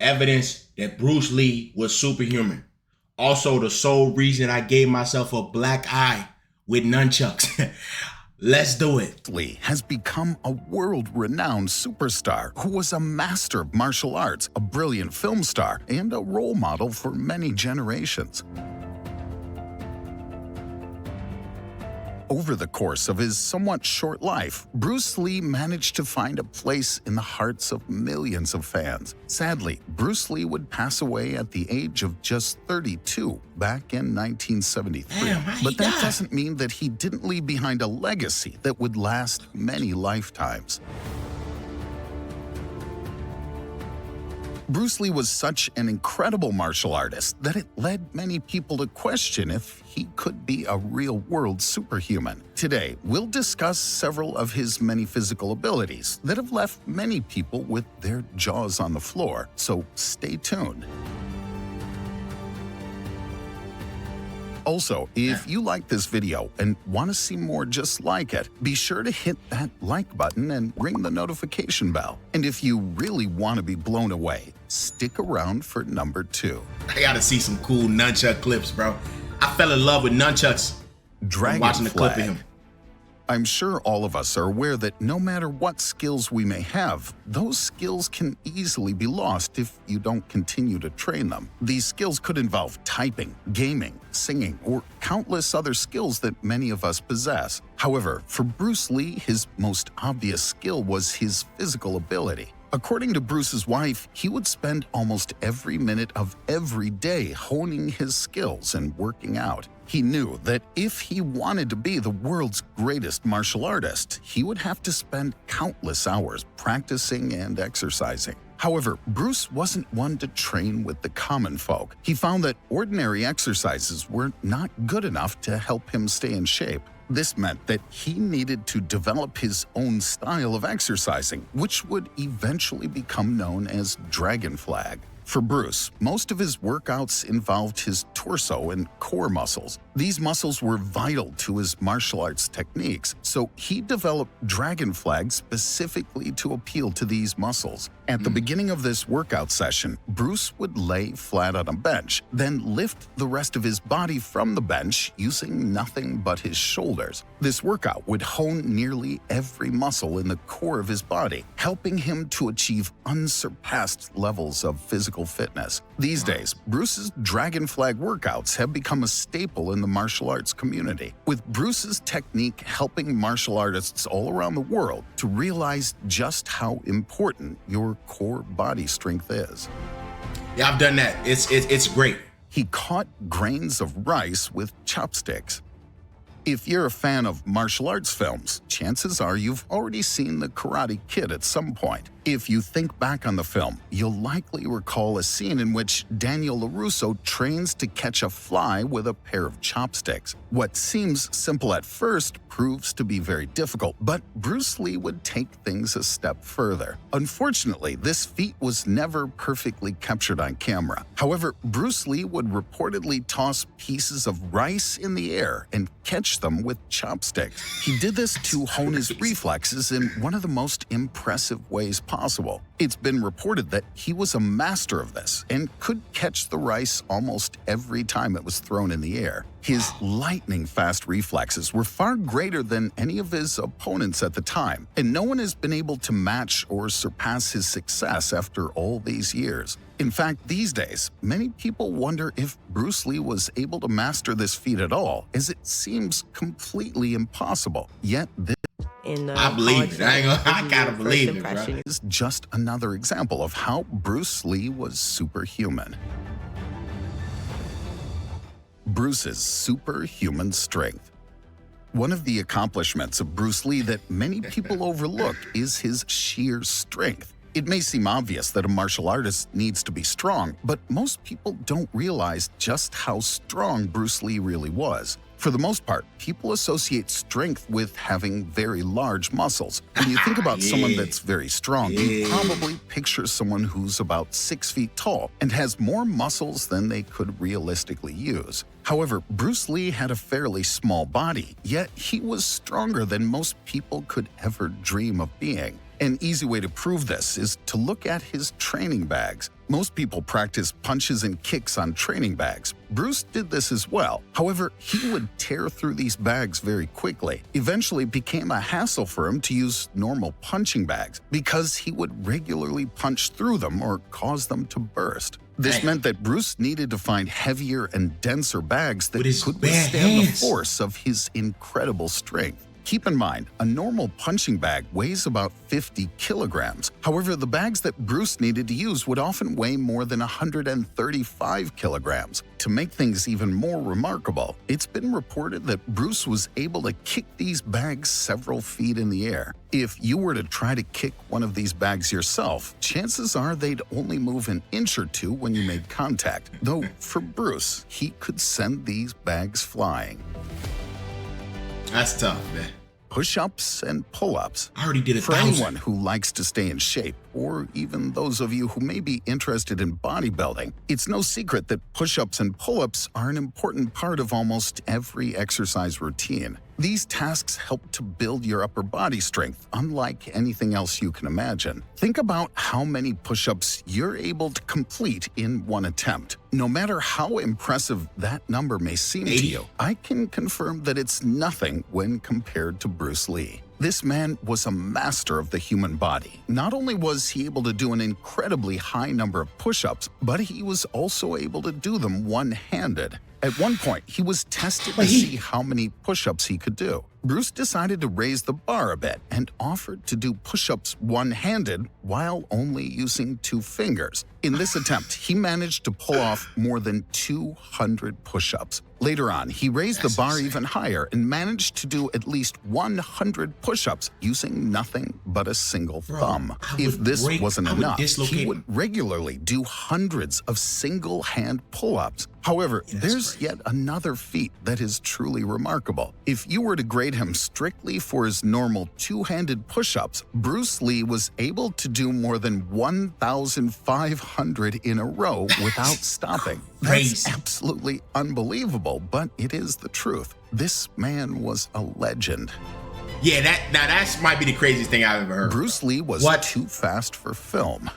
evidence that Bruce Lee was superhuman. Also, the sole reason I gave myself a black eye with nunchucks. Let's do it. Lee has become a world-renowned superstar who was a master of martial arts, a brilliant film star, and a role model for many generations. Over the course of his somewhat short life, Bruce Lee managed to find a place in the hearts of millions of fans. Sadly, Bruce Lee would pass away at the age of just 32 back in 1973. But that doesn't mean that he didn't leave behind a legacy that would last many lifetimes. Bruce Lee was such an incredible martial artist that it led many people to question if he could be a real-world superhuman. Today, we'll discuss several of his many physical abilities that have left many people with their jaws on the floor, so stay tuned. Also, if you like this video and want to see more just like it, be sure to hit that like button and ring the notification bell. And if you really want to be blown away, stick around for number 2. I gotta see some cool nunchuck clips, bro. I fell in love with nunchucks watching the clip of him. I'm sure all of us are aware that no matter what skills we may have, those skills can easily be lost if you don't continue to train them. These skills could involve typing, gaming, singing, or countless other skills that many of us possess. However, for Bruce Lee, his most obvious skill was his physical ability. According to Bruce's wife, he would spend almost every minute of every day honing his skills and working out. He knew that if he wanted to be the world's greatest martial artist, he would have to spend countless hours practicing and exercising. However, Bruce wasn't one to train with the common folk. He found that ordinary exercises were not good enough to help him stay in shape. This meant that he needed to develop his own style of exercising, which would eventually become known as Dragon Flag. For Bruce, most of his workouts involved his torso and core muscles. These muscles were vital to his martial arts techniques, so he developed Dragon Flag specifically to appeal to these muscles. At the beginning of this workout session, Bruce would lay flat on a bench, then lift the rest of his body from the bench using nothing but his shoulders. This workout would hone nearly every muscle in the core of his body, helping him to achieve unsurpassed levels of physical fitness. These days, Bruce's Dragon Flag workouts have become a staple in the martial arts community, with Bruce's technique helping martial artists all around the world to realize just how important your core body strength is. Yeah, I've done that. It's great. He caught grains of rice with chopsticks. If you're a fan of martial arts films, chances are you've already seen The Karate Kid at some point. If you think back on the film, you'll likely recall a scene in which Daniel LaRusso trains to catch a fly with a pair of chopsticks. What seems simple at first proves to be very difficult, but Bruce Lee would take things a step further. Unfortunately, this feat was never perfectly captured on camera. However, Bruce Lee would reportedly toss pieces of rice in the air and catch them with chopsticks. He did this to hone his reflexes in one of the most impressive ways possible. It's been reported that he was a master of this and could catch the rice almost every time it was thrown in the air. His lightning-fast reflexes were far greater than any of his opponents at the time, and no one has been able to match or surpass his success after all these years. In fact, these days, many people wonder if Bruce Lee was able to master this feat at all, as it seems completely impossible. Yet this I believe it. I gotta believe it, bro. Is just another example of how Bruce Lee was superhuman. Bruce's superhuman strength. One of the accomplishments of Bruce Lee that many people overlook is his sheer strength. It may seem obvious that a martial artist needs to be strong, but most people don't realize just how strong Bruce Lee really was. For the most part, people associate strength with having very large muscles. When you think about someone that's very strong, you probably picture someone who's about 6 feet tall and has more muscles than they could realistically use. However, Bruce Lee had a fairly small body, yet he was stronger than most people could ever dream of being. An easy way to prove this is to look at his training bags. Most people practice punches and kicks on training bags. Bruce did this as well. However, he would tear through these bags very quickly. Eventually, it became a hassle for him to use normal punching bags because he would regularly punch through them or cause them to burst. This meant that Bruce needed to find heavier and denser bags that could withstand the force of his incredible strength. Keep in mind, a normal punching bag weighs about 50 kilograms. However, the bags that Bruce needed to use would often weigh more than 135 kilograms. To make things even more remarkable, it's been reported that Bruce was able to kick these bags several feet in the air. If you were to try to kick one of these bags yourself, chances are they'd only move an inch or two when you made contact. Though for Bruce, he could send these bags flying. That's tough, man. Push-ups and pull-ups. I already did 1,000. For anyone who likes to stay in shape, or even those of you who may be interested in bodybuilding, it's no secret that push-ups and pull-ups are an important part of almost every exercise routine. These tasks help to build your upper body strength, unlike anything else you can imagine. Think about how many push-ups you're able to complete in one attempt. No matter how impressive that number may seem to you, I can confirm that it's nothing when compared to Bruce Lee. This man was a master of the human body. Not only was he able to do an incredibly high number of push-ups, but he was also able to do them one-handed. At one point, he was tested to see how many push-ups he could do. Bruce decided to raise the bar a bit and offered to do push-ups one-handed while only using 2 fingers. In this attempt, he managed to pull off more than 200 push-ups. Later on, he raised the bar even higher and managed to do at least 100 push-ups using nothing but a single thumb. If this wasn't enough, he would regularly do hundreds of single-hand pull-ups. However, there's yet another feat that is truly remarkable. If you were to grade him strictly for his normal 2-handed push-ups, Bruce Lee was able to do more than 1,500 in a row without stopping. That's absolutely unbelievable, but it is the truth. This man was a legend. Yeah, that might be the craziest thing I've ever heard. Bruce Lee was too fast for film.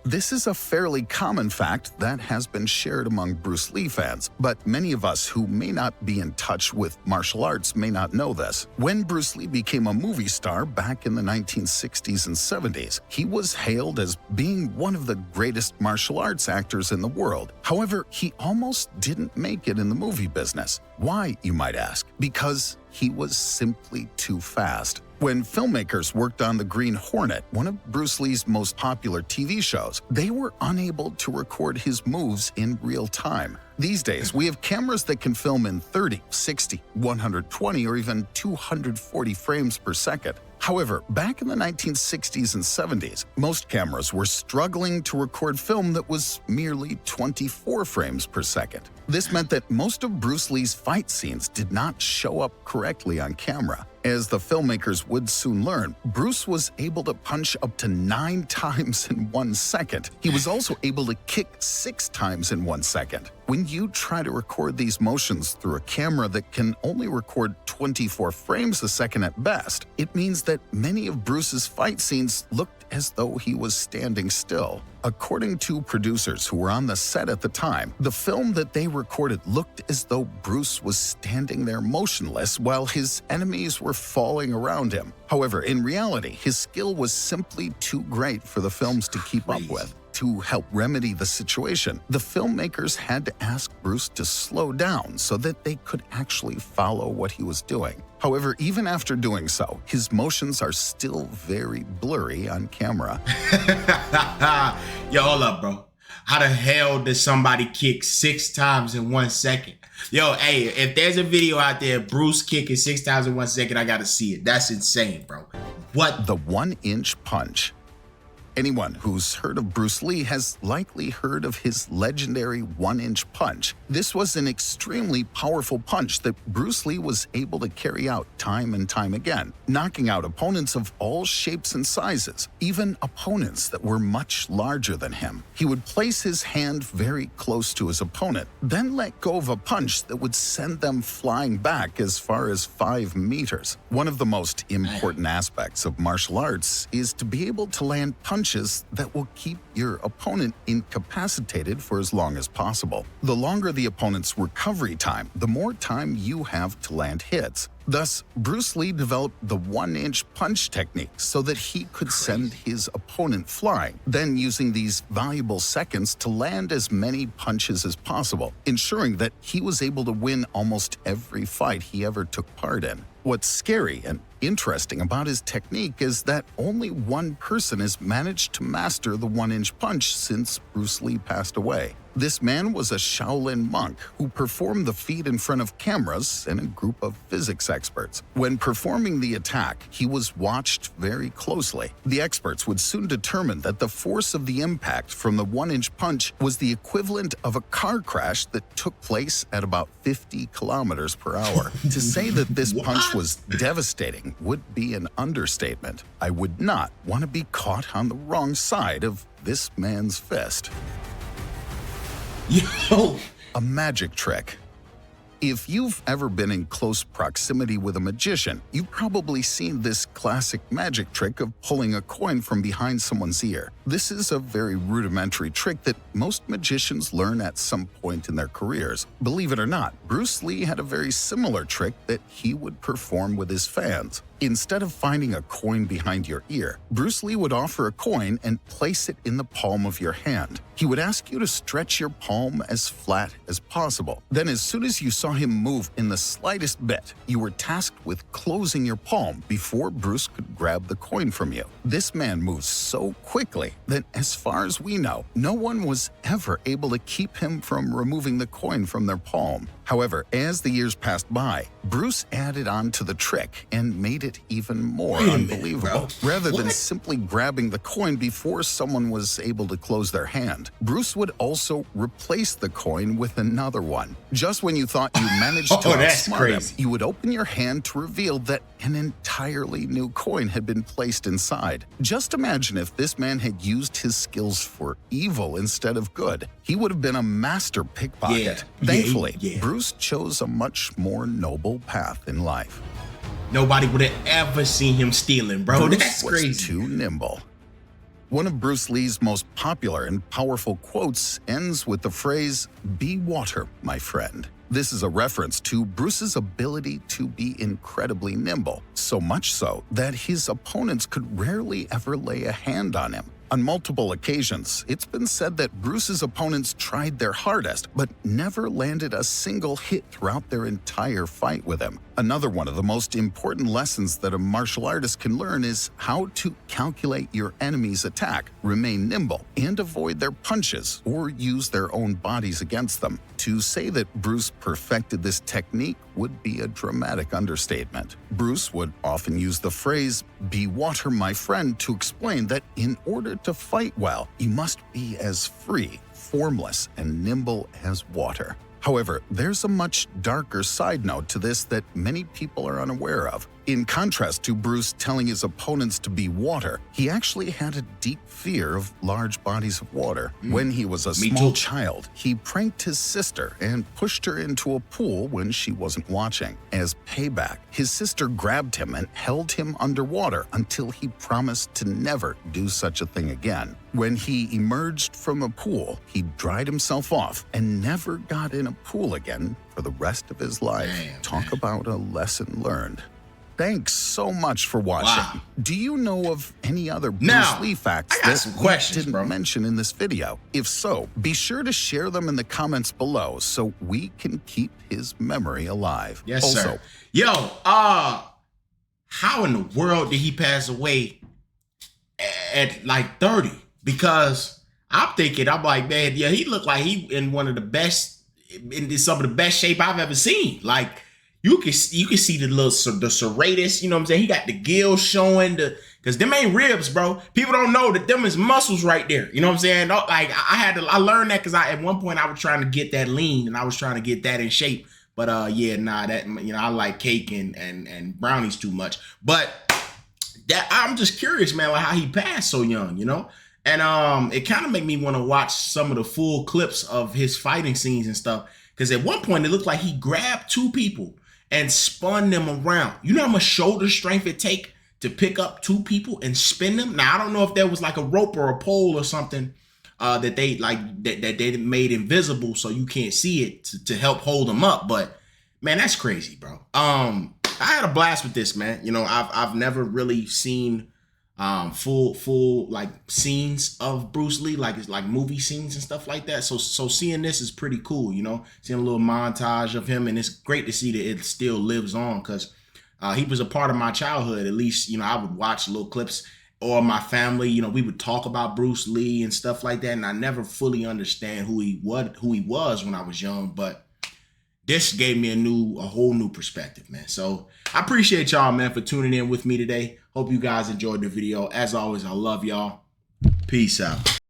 This is a fairly common fact that has been shared among Bruce Lee fans, but many of us who may not be in touch with martial arts may not know this. When Bruce Lee became a movie star back in the 1960s and 70s, he was hailed as being one of the greatest martial arts actors in the world. However, he almost didn't make it in the movie business. Why, you might ask? Because he was simply too fast. When filmmakers worked on The Green Hornet, one of Bruce Lee's most popular TV shows, they were unable to record his moves in real time. These days, we have cameras that can film in 30, 60, 120, or even 240 frames per second. However, back in the 1960s and 70s, most cameras were struggling to record film that was merely 24 frames per second. This meant that most of Bruce Lee's fight scenes did not show up correctly on camera. As the filmmakers would soon learn, Bruce was able to punch up to 9 times in 1 second. He was also able to kick 6 times in 1 second. When you try to record these motions through a camera that can only record 24 frames a second at best, it means that many of Bruce's fight scenes looked as though he was standing still. According to producers who were on the set at the time, the film that they recorded looked as though Bruce was standing there motionless while his enemies were falling around him. However, in reality, his skill was simply too great for the films to keep up with. To help remedy the situation, the filmmakers had to ask Bruce to slow down so that they could actually follow what he was doing. However, even after doing so, his motions are still very blurry on camera. Yo, hold up, bro. How the hell does somebody kick 6 times in 1 second? Yo, hey, if there's a video out there, Bruce kicking 6 times in 1 second, I gotta see it. That's insane, bro. What? The 1-inch punch. Anyone who's heard of Bruce Lee has likely heard of his legendary 1-inch punch. This was an extremely powerful punch that Bruce Lee was able to carry out time and time again, knocking out opponents of all shapes and sizes, even opponents that were much larger than him. He would place his hand very close to his opponent, then let go of a punch that would send them flying back as far as 5 meters. One of the most important aspects of martial arts is to be able to land punches that will keep your opponent incapacitated for as long as possible. The longer the opponent's recovery time, the more time you have to land hits. Thus, Bruce Lee developed the 1-inch punch technique so that he could send his opponent flying, then using these valuable seconds to land as many punches as possible, ensuring that he was able to win almost every fight he ever took part in. What's scary and interesting about his technique is that only one person has managed to master the 1-inch punch since Bruce Lee passed away. This man was a Shaolin monk who performed the feat in front of cameras and a group of physics experts. When performing the attack, he was watched very closely. The experts would soon determine that the force of the impact from the 1-inch punch was the equivalent of a car crash that took place at about 50 kilometers per hour. To say that this punch was devastating would be an understatement. I would not want to be caught on the wrong side of this man's fist. Yo! A magic trick. If you've ever been in close proximity with a magician, you've probably seen this classic magic trick of pulling a coin from behind someone's ear. This is a very rudimentary trick that most magicians learn at some point in their careers. Believe it or not, Bruce Lee had a very similar trick that he would perform with his fans. Instead of finding a coin behind your ear, Bruce Lee would offer a coin and place it in the palm of your hand. He would ask you to stretch your palm as flat as possible. Then as soon as you saw him move in the slightest bit, you were tasked with closing your palm before Bruce could grab the coin from you. This man moves so quickly that, as far as we know, no one was ever able to keep him from removing the coin from their palm. However, as the years passed by, Bruce added on to the trick and made it even more unbelievable. Rather than simply grabbing the coin before someone was able to close their hand, Bruce would also replace the coin with another one. Just when you thought you managed to outsmart him, you would open your hand to reveal that an entirely new coin had been placed inside. Just imagine if this man had used his skills for evil instead of good. He would have been a master pickpocket. Thankfully, Bruce chose a much more noble path in life. Nobody would have ever seen him stealing, bro. Bruce That's was crazy. too nimble. One of Bruce Lee's most popular and powerful quotes ends with the phrase, "Be water, my friend." This is a reference to Bruce's ability to be incredibly nimble, so much so that his opponents could rarely ever lay a hand on him. On multiple occasions, it's been said that Bruce's opponents tried their hardest, but never landed a single hit throughout their entire fight with him. Another one of the most important lessons that a martial artist can learn is how to calculate your enemy's attack, remain nimble, and avoid their punches or use their own bodies against them. To say that Bruce perfected this technique would be a dramatic understatement. Bruce would often use the phrase, "Be water, my friend," to explain that in order to fight well, you must be as free, formless, and nimble as water. However, there's a much darker side note to this that many people are unaware of. In contrast to Bruce telling his opponents to be water, he actually had a deep fear of large bodies of water. When he was a small child, he pranked his sister and pushed her into a pool when she wasn't watching. As payback, his sister grabbed him and held him underwater until he promised to never do such a thing again. When he emerged from a pool, he dried himself off and never got in a pool again for the rest of his life. Talk about a lesson learned. Thanks so much for watching. Do you know of any other Bruce Lee facts that we didn't mention in this video? If so, be sure to share them in the comments below so we can keep his memory alive. Yes, sir. Yo, how in the world did he pass away at like 30? Because I'm thinking, I'm like, man, yeah, he looked like he in one of the best, in some of the best shape I've ever seen. Like, you can see the serratus, you know what I'm saying? He got the gills showing, because them ain't ribs, bro. People don't know that them is muscles right there. You know what I'm saying? Like I learned that because at one point I was trying to get that lean and I was trying to get that in shape. But yeah, nah, that, you know, I like cake and brownies too much. But that, I'm just curious, man, like how he passed so young, you know? And it kind of made me want to watch some of the full clips of his fighting scenes and stuff. Because at one point it looked like he grabbed two people and spun them around. You know how much shoulder strength it take to pick up two people and spin them? Now, I don't know if there was like a rope or a pole or something that they that they made invisible so you can't see it to help hold them up. But man, that's crazy, bro. I had a blast with this, man. You know, I've never really seen full like scenes of Bruce Lee, like it's like movie scenes and stuff like that. So seeing this is pretty cool, you know, seeing a little montage of him, and it's great to see that it still lives on, because he was a part of my childhood. At least, you know, I would watch little clips, or my family, you know, we would talk about Bruce Lee and stuff like that, and I never fully understand who he was when I was young, but this gave me a whole new perspective, man. So I appreciate y'all, man, for tuning in with me today. Hope you guys enjoyed the video. As always, I love y'all. Peace out.